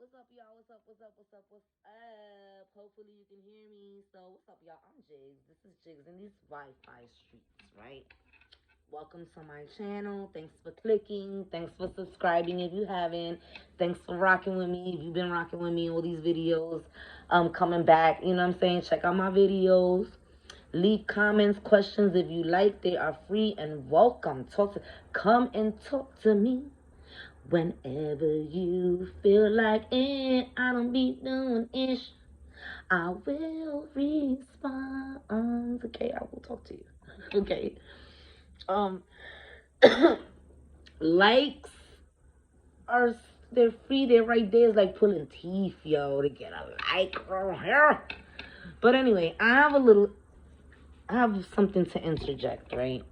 What's up, y'all? What's up? What's up? What's up? What's up? Hopefully you can hear me. So, what's up, y'all? I'm Jigs. This is Jigs in these Wi-Fi streets, right? Welcome to my channel. Thanks for clicking. Thanks for subscribing if you haven't. Thanks for rocking with me. If you've been rocking with me all these videos, coming back, you know what I'm saying? Check out my videos. Leave comments, questions if you like. They are free and welcome. Come and talk to me. Whenever you feel like it, I don't be doing ish. I will respond. Okay, I will talk to you. Okay. Um, likes are they're free. They're right there. It's like pulling teeth, yo, to get a like from here. But anyway, I have something to interject, right?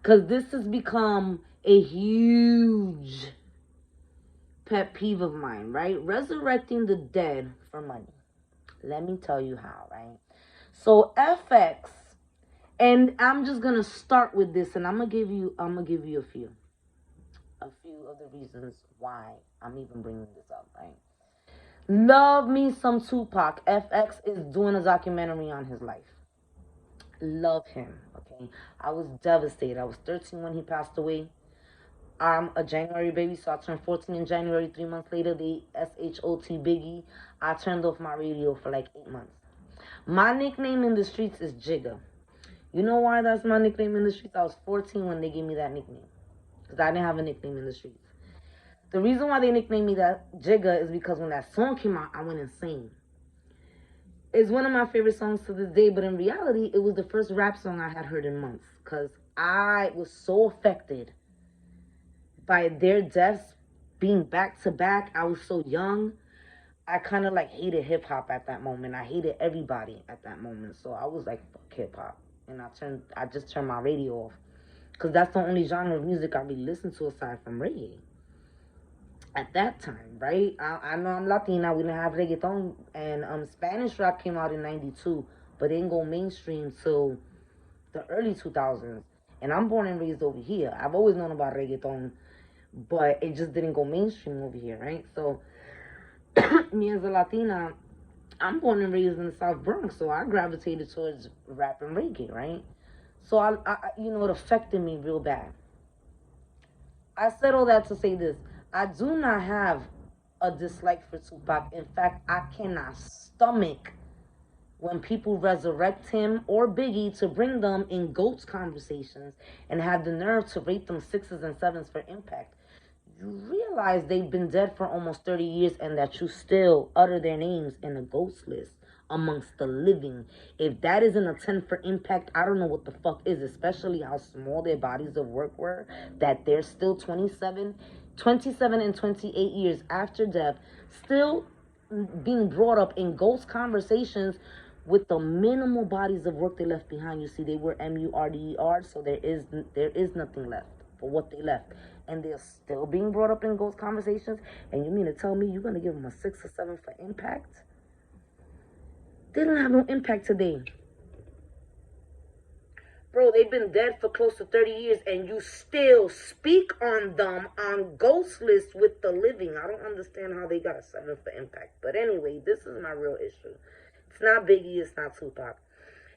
Because this has become a huge pet peeve of mine, right? Resurrecting the dead for money. Let me tell you how, right? So FX, and I'm just gonna start with this, and I'm gonna give you a few of the reasons why I'm even bringing this up, right? Love me some Tupac. FX is doing a documentary on his life. Love him, okay? I was devastated. I was 13 when he passed away. I'm a January baby, so I turned 14 in January. 3 months later, the SHOT Biggie. I turned off my radio for like 8 months. My nickname in the streets is Jigga. You know why that's my nickname in the streets? I was 14 when they gave me that nickname. Because I didn't have a nickname in the streets. The reason why they nicknamed me that Jigga is because when that song came out, I went insane. It's one of my favorite songs to this day, but in reality, it was the first rap song I had heard in months. Because I was so affected by their deaths being back to back. I was so young. I kind of like hated hip hop at that moment. I hated everybody at that moment. So I was like, fuck hip hop. And I just turned my radio off. Because that's the only genre of music I really listened to aside from reggae. At that time, right? I know I'm Latina. We didn't have reggaeton. And Spanish rap came out in 92. But it didn't go mainstream till the early 2000s. And I'm born and raised over here. I've always known about reggaeton, but it just didn't go mainstream over here, right? So, me as a Latina, I'm born and raised in the South Bronx, so I gravitated towards rap and reggae, right? So, it affected me real bad. I said all that to say this. I do not have a dislike for Tupac. In fact, I cannot stomach when people resurrect him or Biggie to bring them in GOATs conversations and have the nerve to rate them 6s and 7s for impact. You realize they've been dead for almost 30 years and that you still utter their names in a GOATs list amongst the living. If that isn't a 10 for impact, I don't know what the fuck is, especially how small their bodies of work were, that they're still 27 and 28 years after death, still being brought up in GOATs conversations with the minimal bodies of work they left behind. You see, they were MURDER, so there is nothing left for what they left. And they're still being brought up in GOATs conversations. And you mean to tell me you're going to give them a 6 or 7 for impact? They don't have no impact today. Bro, they've been dead for close to 30 years and you still speak on them on ghost lists with the living. I don't understand how they got a 7 for impact. But anyway, this is my real issue. It's not Biggie, it's not Tupac.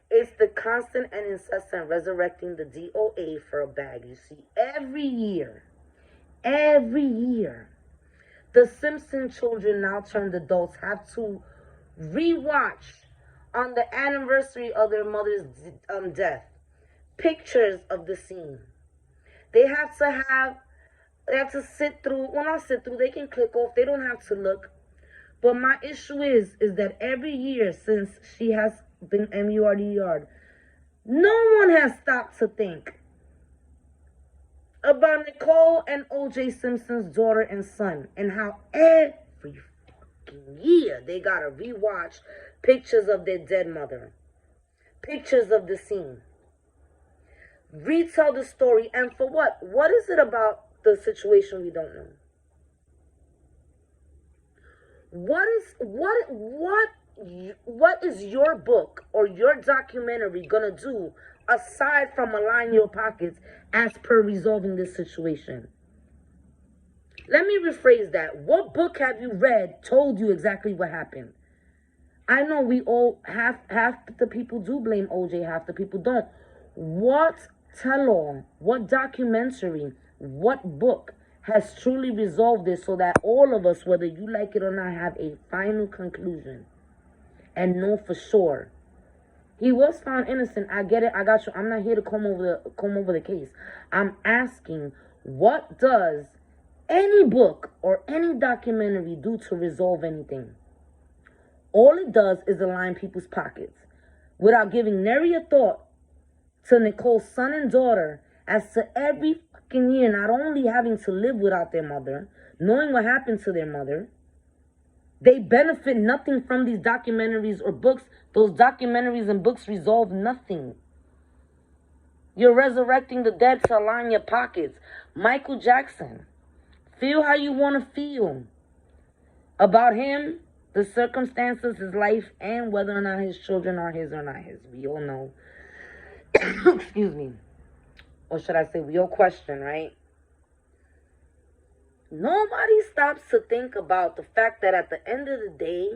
It's the constant and incessant resurrecting the DOA for a bag. You see, every year, the Simpson children, now turned adults, have to rewatch on the anniversary of their mother's death pictures of the scene. They have to sit through, well, not sit through, they can click off, they don't have to look. But my issue is that every year since she has been MURDER'd, no one has stopped to think about Nicole and O.J. Simpson's daughter and son, and how every fucking year they gotta rewatch pictures of their dead mother, pictures of the scene, retell the story, and for what? What is it about the situation we don't know? What is your book or your documentary gonna do aside from align your pockets as per resolving this situation? Let me rephrase that. What book have you read told you exactly what happened? I know we all, half the people do blame OJ, half the people don't. What tell-all, what documentary, what book has truly resolved this so that all of us, whether you like it or not, have a final conclusion and know for sure? He was found innocent. I get it. I got you. I'm not here to comb over the case. I'm asking, what does any book or any documentary do to resolve anything? All it does is align people's pockets without giving nary a thought to Nicole's son and daughter as to every fucking year not only having to live without their mother, knowing what happened to their mother. They benefit nothing from these documentaries or books. Those documentaries and books resolve nothing. You're resurrecting the dead to align your pockets. Michael Jackson. Feel how you want to feel about him, the circumstances, his life, and whether or not his children are his or not his. We all know. Excuse me. Or should I say, we all question, right? Nobody stops to think about the fact that at the end of the day,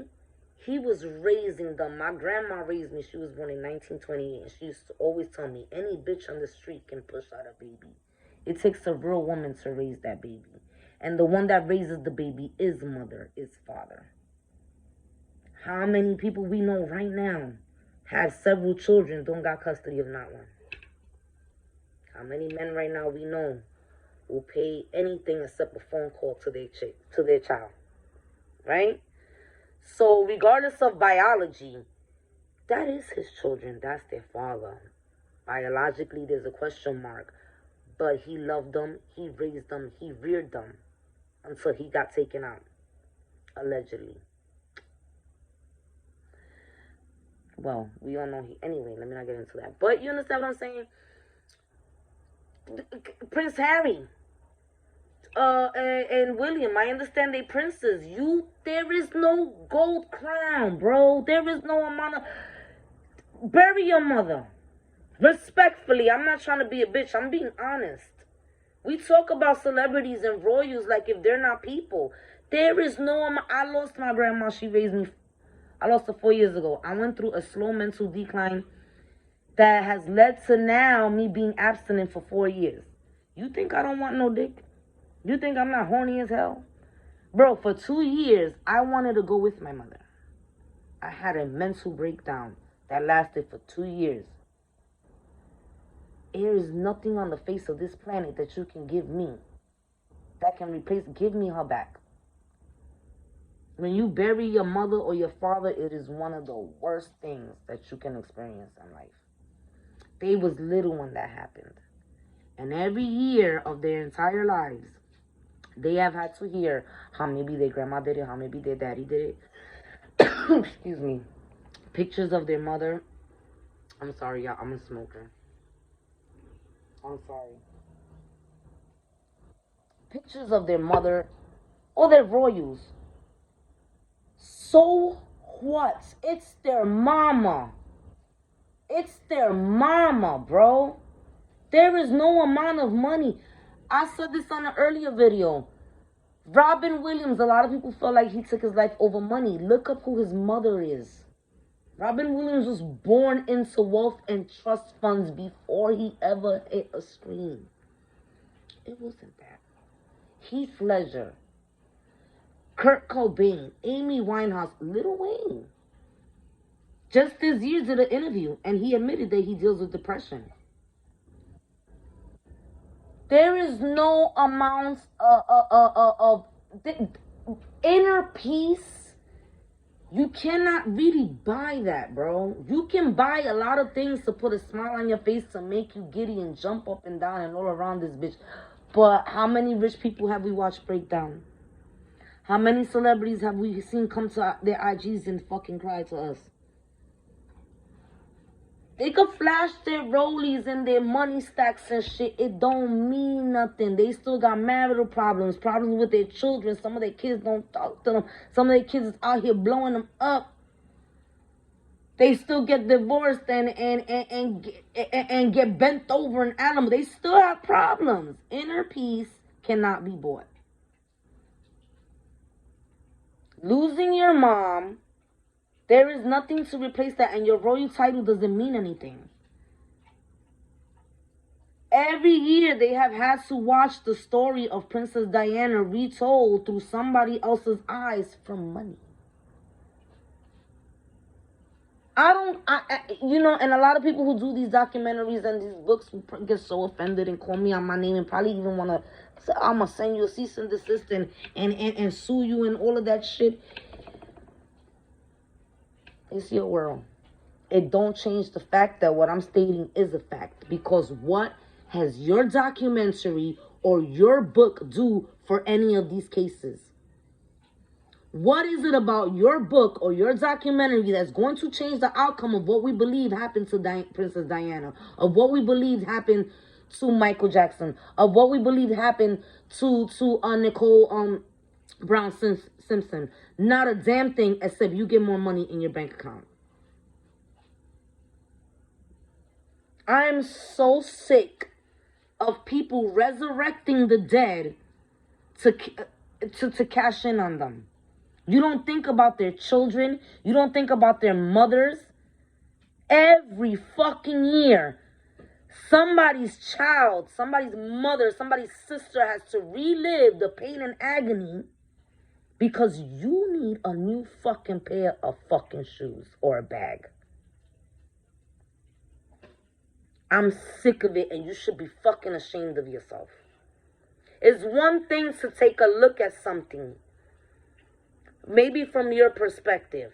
he was raising them. My grandma raised me. She was born in 1928. And she used to always tell me, any bitch on the street can push out a baby. It takes a real woman to raise that baby. And the one that raises the baby is mother, is father. How many people we know right now have several children, don't got custody of not one? How many men right now we know will pay anything except a phone call to their child, right? So regardless of biology, that is his children. That's their father. Biologically, there's a question mark, but he loved them, he raised them, he reared them until he got taken out, allegedly. Well, we all know anyway, let me not get into that. But you understand what I'm saying? Prince Harry and William, I understand they princes. There is no gold crown, bro. There is no amount of... Bury your mother. Respectfully, I'm not trying to be a bitch. I'm being honest. We talk about celebrities and royals like if they're not people. There is no... I lost my grandma. She raised me. I lost her 4 years ago. I went through a slow mental decline that has led to now me being abstinent for 4 years. You think I don't want no dick? You think I'm not horny as hell? Bro, for 2 years, I wanted to go with my mother. I had a mental breakdown that lasted for 2 years. There is nothing on the face of this planet that you can give me that can give me her back. When you bury your mother or your father, it is one of the worst things that you can experience in life. They was little when that happened. And every year of their entire lives, they have had to hear how maybe their grandma did it, how maybe their daddy did it. Excuse me. Pictures of their mother. I'm sorry, y'all. I'm a smoker. I'm sorry. Pictures of their mother or their royals. So what? It's their mama. It's their mama, bro. There is no amount of money. I said this on an earlier video. Robin Williams, a lot of people feel like he took his life over money. Look up who his mother is. Robin Williams was born into wealth and trust funds before he ever hit a screen. It wasn't that. Heath Ledger, Kurt Cobain, Amy Winehouse, Lil Wayne. Just this year did an interview and he admitted that he deals with depression. There is no amount of inner peace. You cannot really buy that, bro. You can buy a lot of things to put a smile on your face to make you giddy and jump up and down and all around this bitch. But how many rich people have we watched break down? How many celebrities have we seen come to their IGs and fucking cry to us? They could flash their rollies and their money stacks and shit. It don't mean nothing. They still got marital problems, problems with their children. Some of their kids don't talk to them. Some of their kids is out here blowing them up. They still get divorced and get bent over in animal. They still have problems. Inner peace cannot be bought. Losing your mom, there is nothing to replace that, and your royal title doesn't mean anything. Every year they have had to watch the story of Princess Diana retold through somebody else's eyes for money. You know, and a lot of people who do these documentaries and these books get so offended and call me out my name and probably even want to say, I'm going to send you a cease and desist and sue you and all of that shit. It's your world. It don't change the fact that what I'm stating is a fact. Because what has your documentary or your book do for any of these cases? What is it about your book or your documentary that's going to change the outcome of what we believe happened to Princess Diana, of what we believe happened to Michael Jackson, of what we believe happened to Nicole Brown Simpson? Not a damn thing except you get more money in your bank account. I am so sick of people resurrecting the dead to cash in on them. You don't think about their children. You don't think about their mothers. Every fucking year, somebody's child, somebody's mother, somebody's sister has to relive the pain and agony because you need a new fucking pair of fucking shoes or a bag. I'm sick of it, and you should be fucking ashamed of yourself. It's one thing to take a look at something, maybe from your perspective.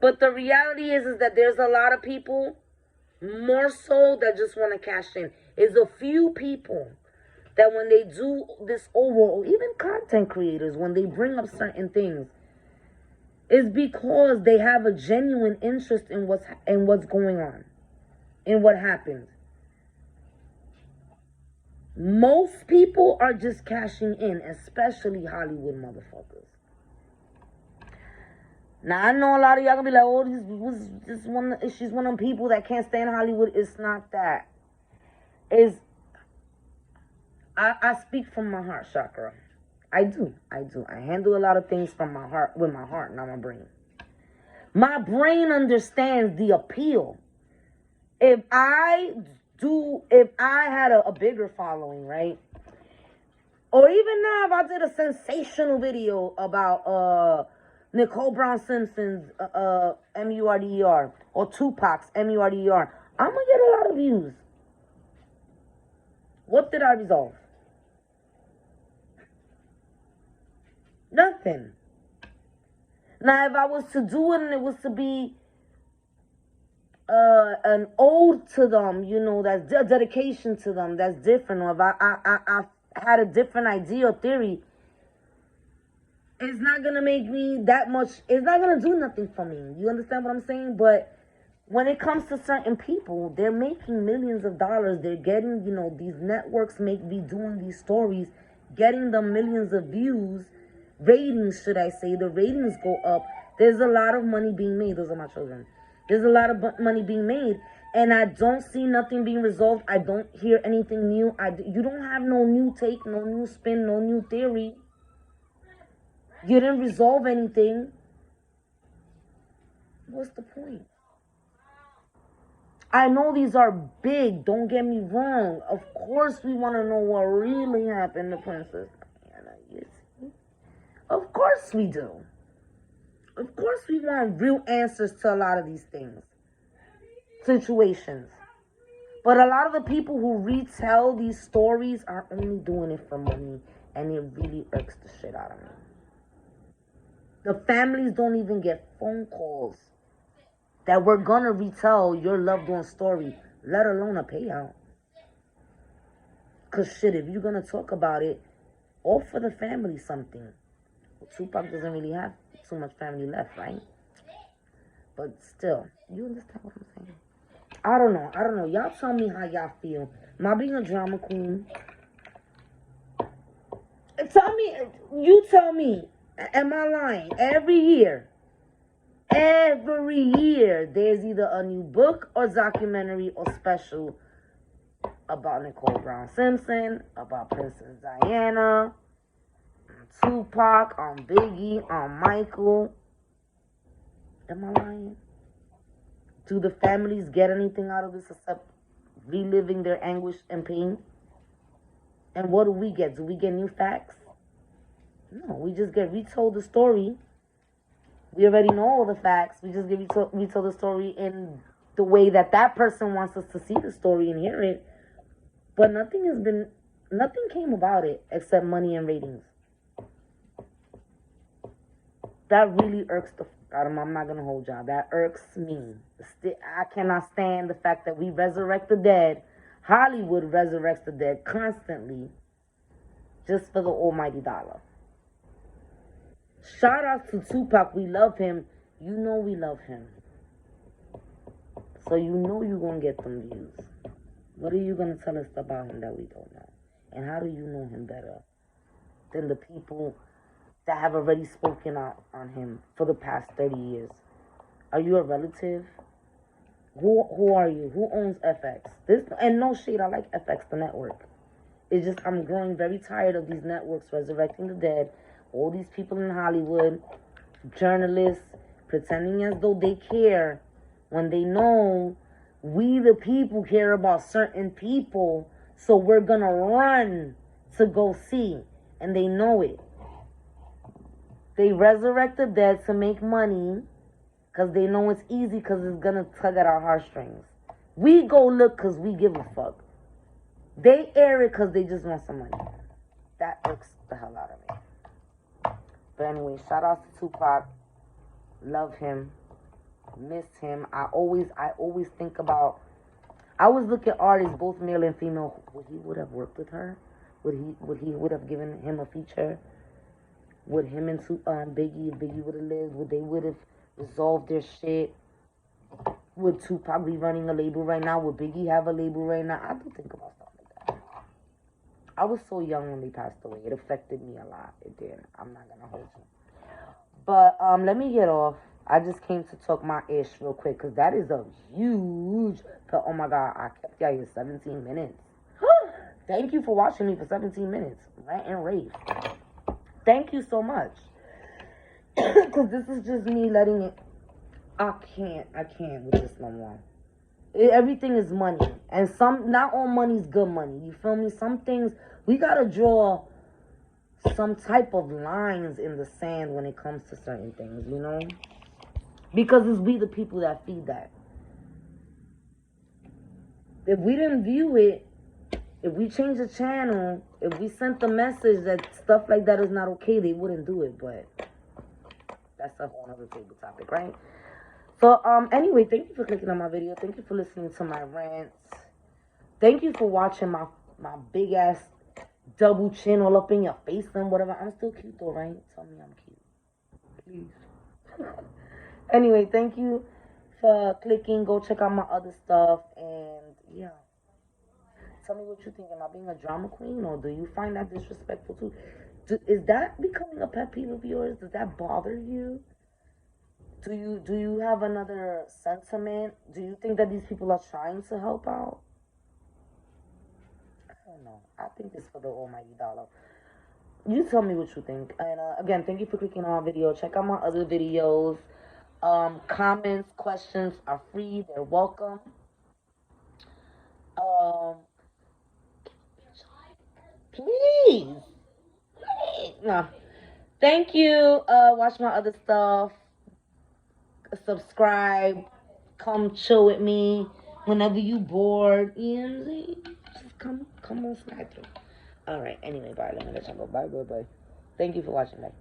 But the reality is that there's a lot of people, more so, that just want to cash in. It's a few people that when they do this overall, even content creators, when they bring up certain things, is because they have a genuine interest in what's going on, in what happened. Most people are just cashing in, especially Hollywood motherfuckers. Now, I know a lot of y'all gonna be like, oh, she's one of them people that can't stand Hollywood. It's not that. I speak from my heart chakra. I do. I handle a lot of things from my heart, with my heart, not my brain. My brain understands the appeal. If I had a bigger following, right? Or even now, if I did a sensational video about Nicole Brown Simpson's MURDER or Tupac's MURDER, I'm gonna get a lot of views. What did I resolve? Nothing. Now, if I was to do it and it was to be an ode to them, you know, that's a dedication to them, that's different. Or if I had a different idea or theory, it's not gonna make me that much, it's not gonna do nothing for me. You understand what I'm saying? But when it comes to certain people, they're making millions of dollars. They're getting, you know, these networks be doing these stories, getting them millions of views, ratings, should I say. The ratings go up. There's a lot of money being made. Those are my children. There's a lot of money being made, and I don't see nothing being resolved. I don't hear anything new. You don't have no new take, no new spin, no new theory. You didn't resolve anything. What's the point? I know these are big. Don't get me wrong. Of course we want to know what really happened to Princess Diana. You see? Of course we do. Of course we want real answers to a lot of these things. Situations. But a lot of the people who retell these stories are only doing it for money. And it really irks the shit out of me. The families don't even get phone calls that we're gonna retell your loved one's story, let alone a payout. Cause shit, if you're gonna talk about it, offer the family something. Well, Tupac doesn't really have too much family left, right? But still, you understand what I'm saying? I don't know. Y'all tell me how y'all feel. Am I being a drama queen? You tell me, am I lying? Every year, there's either a new book or documentary or special about Nicole Brown Simpson, about Princess Diana. Tupac, on Biggie, on Michael. Am I lying? Do the families get anything out of this except reliving their anguish and pain? And what do we get? Do we get new facts? No, we just get retold the story. We already know all the facts. We just get retold the story in the way that person wants us to see the story and hear it. But nothing came about it except money and ratings. That really irks the fuck out of me. I'm not going to hold y'all. That irks me. I cannot stand the fact that we resurrect the dead. Hollywood resurrects the dead constantly just for the almighty dollar. Shout out to Tupac. We love him. You know we love him. So you know you're going to get them views. What are you going to tell us about him that we don't know? And how do you know him better than the people that have already spoken out on him for the past 30 years? Are you a relative? Who are you? Who owns FX? And no shade, I like FX, the network. It's just I'm growing very tired of these networks resurrecting the dead. All these people in Hollywood, journalists, pretending as though they care when they know we the people care about certain people, so we're gonna run to go see, and they know it. They resurrect the dead to make money because they know it's easy because it's gonna tug at our heartstrings. We go look because we give a fuck. They air it because they just want some money. That irks the hell out of me. But anyway, shout out to Tupac. Love him. Miss him. I always think about. I always look at artists, both male and female. Would he would have worked with her? Would he have given him a feature? Would him and Biggie, if Biggie would have lived, they would have resolved their shit? Would Tupac be running a label right now? Would Biggie have a label right now? I do think about stuff like that. I was so young when they passed away. It affected me a lot. It did. I'm not gonna hold you. But let me get off. I just came to talk my ish real quick because that is a huge. Oh my God, I kept y'all here 17 minutes. Thank you for watching me for 17 minutes. Rant and rave. Thank you so much. Because this is just me letting it. I can't with this no more. Everything is money. And not all money is good money. You feel me? Some things, we got to draw some type of lines in the sand when it comes to certain things, you know? Because it's we the people that feed that. If we didn't view it, if we changed the channel, if we sent the message that stuff like that is not okay, they wouldn't do it. But that's a whole other table topic, right? So, anyway, thank you for clicking on my video. Thank you for listening to my rants. Thank you for watching my big ass double chin all up in your face and whatever. I'm still cute though, right? Tell me I'm cute. Please. Anyway, thank you for clicking. Go check out my other stuff. And yeah. Tell me what you think. Am I being a drama queen, or do you find that disrespectful too? Is that becoming a pet peeve of yours? Does that bother you? Do you have another sentiment? Do you think that these people are trying to help out? I don't know. I think it's for the almighty dollar. You tell me what you think. And again, thank you for clicking on our video. Check out my other videos. Comments, questions are free. They're welcome. Please. No. Thank you. Watch my other stuff. Subscribe. Come chill with me whenever you bored. You know what I'm saying? Just come on slide through. Alright, anyway, bye. Let me let y'all go. Bye. Thank you for watching. Bye.